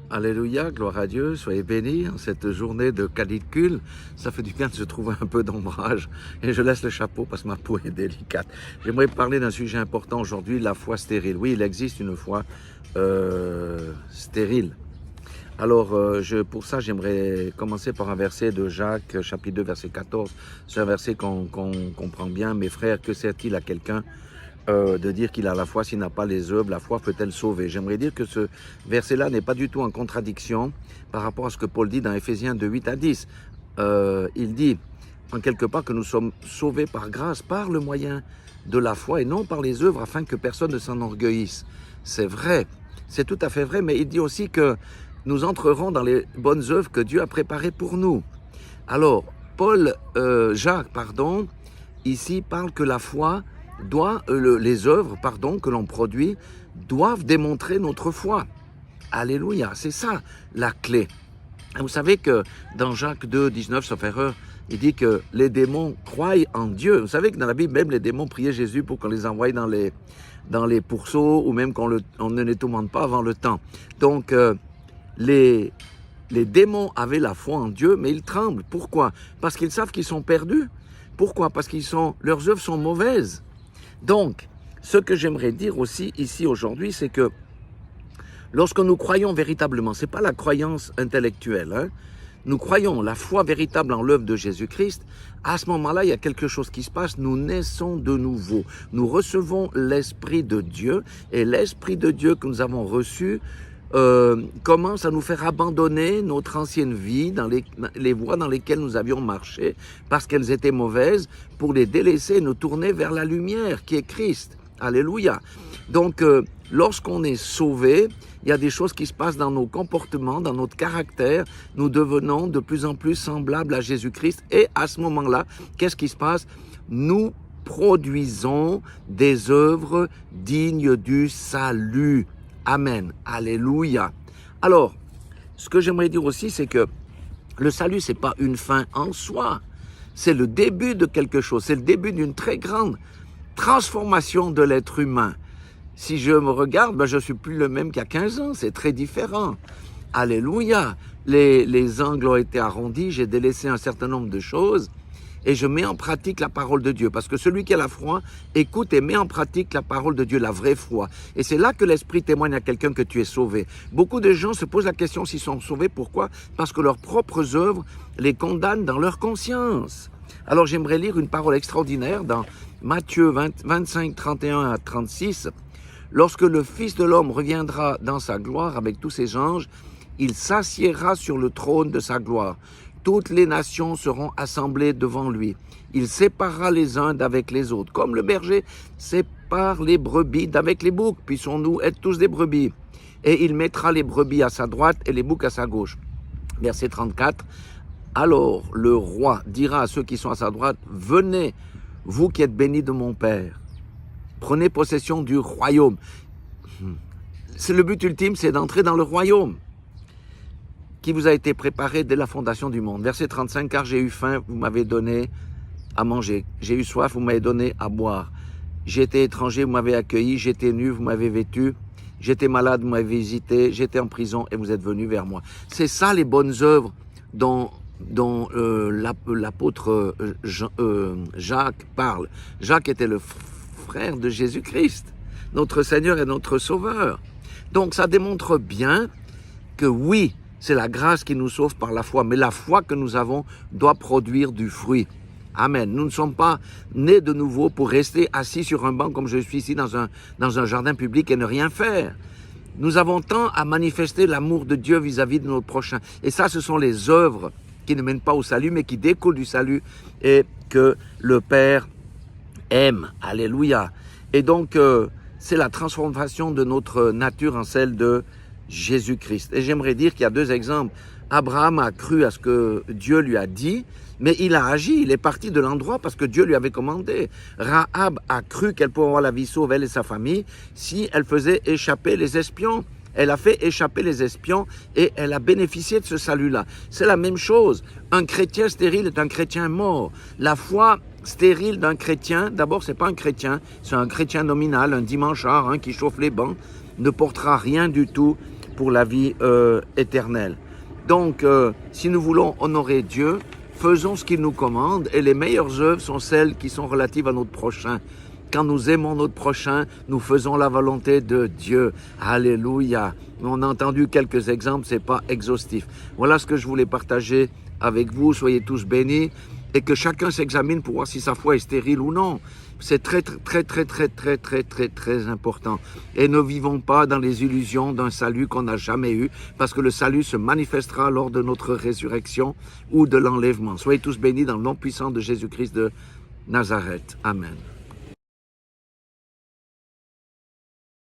Alléluia, gloire à Dieu, soyez bénis en cette journée de canicule. Ça fait du bien de se trouver un peu d'ombrage. Et je laisse le chapeau parce que ma peau est délicate. J'aimerais parler d'un sujet important aujourd'hui, la foi stérile. Oui, il existe une foi stérile. Alors, pour ça, j'aimerais commencer par un verset de Jacques, chapitre 2, verset 14. C'est un verset qu'on comprend bien. Mes frères, que sert-il à quelqu'un de dire qu'il a la foi s'il n'a pas les œuvres, la foi peut-elle sauver? J'aimerais dire que ce verset-là n'est pas du tout en contradiction par rapport à ce que Paul dit dans Éphésiens de 8 à 10. Il dit en quelque part que nous sommes sauvés par grâce, par le moyen de la foi et non par les œuvres afin que personne ne s'enorgueillisse. C'est vrai, c'est tout à fait vrai, mais il dit aussi que nous entrerons dans les bonnes œuvres que Dieu a préparées pour nous. Alors, Jacques, ici parle que la foi les œuvres, que l'on produit, doivent démontrer notre foi. Alléluia, c'est ça la clé. Et vous savez que dans Jacques 2, 19, sauf erreur, il dit que les démons croient en Dieu. Vous savez que dans la Bible, même les démons priaient Jésus pour qu'on les envoie dans les pourceaux ou même qu'on ne les tourmente pas avant le temps. Donc, les démons avaient la foi en Dieu, mais ils tremblent. Pourquoi? Parce qu'ils savent qu'ils sont perdus. Pourquoi? Parce que leurs œuvres sont mauvaises. Donc, ce que j'aimerais dire aussi ici aujourd'hui, c'est que lorsque nous croyons véritablement, ce n'est pas la croyance intellectuelle, nous croyons la foi véritable en l'œuvre de Jésus-Christ, à ce moment-là, il y a quelque chose qui se passe, nous naissons de nouveau. Nous recevons l'Esprit de Dieu, et l'Esprit de Dieu que nous avons reçu commence à nous faire abandonner notre ancienne vie, dans les voies dans lesquelles nous avions marché, parce qu'elles étaient mauvaises, pour les délaisser et nous tourner vers la lumière qui est Christ. Alléluia. Donc, lorsqu'on est sauvé, il y a des choses qui se passent dans nos comportements, dans notre caractère. Nous devenons de plus en plus semblables à Jésus-Christ. Et à ce moment-là, qu'est-ce qui se passe? Nous produisons des œuvres dignes du salut. Amen. Alléluia. Alors, ce que j'aimerais dire aussi, c'est que le salut, c'est pas une fin en soi. C'est le début de quelque chose. C'est le début d'une très grande transformation de l'être humain. Si je me regarde, je suis plus le même qu'il y a 15 ans. C'est très différent. Alléluia. Les angles ont été arrondis. J'ai délaissé un certain nombre de choses. Et je mets en pratique la parole de Dieu. Parce que celui qui a la foi, écoute et met en pratique la parole de Dieu, la vraie foi. Et c'est là que l'Esprit témoigne à quelqu'un que tu es sauvé. Beaucoup de gens se posent la question s'ils sont sauvés. Pourquoi? Parce que leurs propres œuvres les condamnent dans leur conscience. Alors j'aimerais lire une parole extraordinaire dans Matthieu 25, 31 à 36. Lorsque le Fils de l'homme reviendra dans sa gloire avec tous ses anges, il s'assiera sur le trône de sa gloire. Toutes les nations seront assemblées devant lui. Il séparera les uns d'avec les autres. Comme le berger sépare les brebis d'avec les boucs, puissions-nous être tous des brebis. Et il mettra les brebis à sa droite et les boucs à sa gauche. Verset 34. Alors le roi dira à ceux qui sont à sa droite, « Venez, vous qui êtes bénis de mon Père. Prenez possession du royaume. » Le but ultime, c'est d'entrer dans le royaume qui vous a été préparé dès la fondation du monde. Verset 35, « Car j'ai eu faim, vous m'avez donné à manger. J'ai eu soif, vous m'avez donné à boire. J'étais étranger, vous m'avez accueilli. J'étais nu, vous m'avez vêtu. J'étais malade, vous m'avez visité. J'étais en prison et vous êtes venus vers moi. » C'est ça les bonnes œuvres dont l'apôtre Jacques parle. Jacques était le frère de Jésus-Christ, notre Seigneur et notre Sauveur. Donc ça démontre bien que oui, c'est la grâce qui nous sauve par la foi, mais la foi que nous avons doit produire du fruit. Amen. Nous ne sommes pas nés de nouveau pour rester assis sur un banc comme je suis ici dans un jardin public et ne rien faire. Nous avons tant à manifester l'amour de Dieu vis-à-vis de notre prochain. Et ça, ce sont les œuvres qui ne mènent pas au salut, mais qui découlent du salut et que le Père aime. Alléluia. Et donc, c'est la transformation de notre nature en celle de Jésus-Christ. Et j'aimerais dire qu'il y a deux exemples. Abraham a cru à ce que Dieu lui a dit, mais il a agi, il est parti de l'endroit parce que Dieu lui avait commandé. Rahab a cru qu'elle pouvait avoir la vie sauve, elle et sa famille, si elle faisait échapper les espions. Elle a fait échapper les espions et elle a bénéficié de ce salut-là. C'est la même chose. Un chrétien stérile est un chrétien mort. La foi stérile d'un chrétien, d'abord, c'est pas un chrétien, c'est un chrétien nominal, un dimanchard qui chauffe les bancs, ne portera rien du tout pour la vie éternelle. Donc, si nous voulons honorer Dieu, faisons ce qu'il nous commande et les meilleures œuvres sont celles qui sont relatives à notre prochain. Quand nous aimons notre prochain, nous faisons la volonté de Dieu. Alléluia. On a entendu quelques exemples, c'est pas exhaustif. Voilà ce que je voulais partager avec vous. Soyez tous bénis et que chacun s'examine pour voir si sa foi est stérile ou non. C'est très important. Et ne vivons pas dans les illusions d'un salut qu'on n'a jamais eu, parce que le salut se manifestera lors de notre résurrection ou de l'enlèvement. Soyez tous bénis dans le nom puissant de Jésus-Christ de Nazareth. Amen.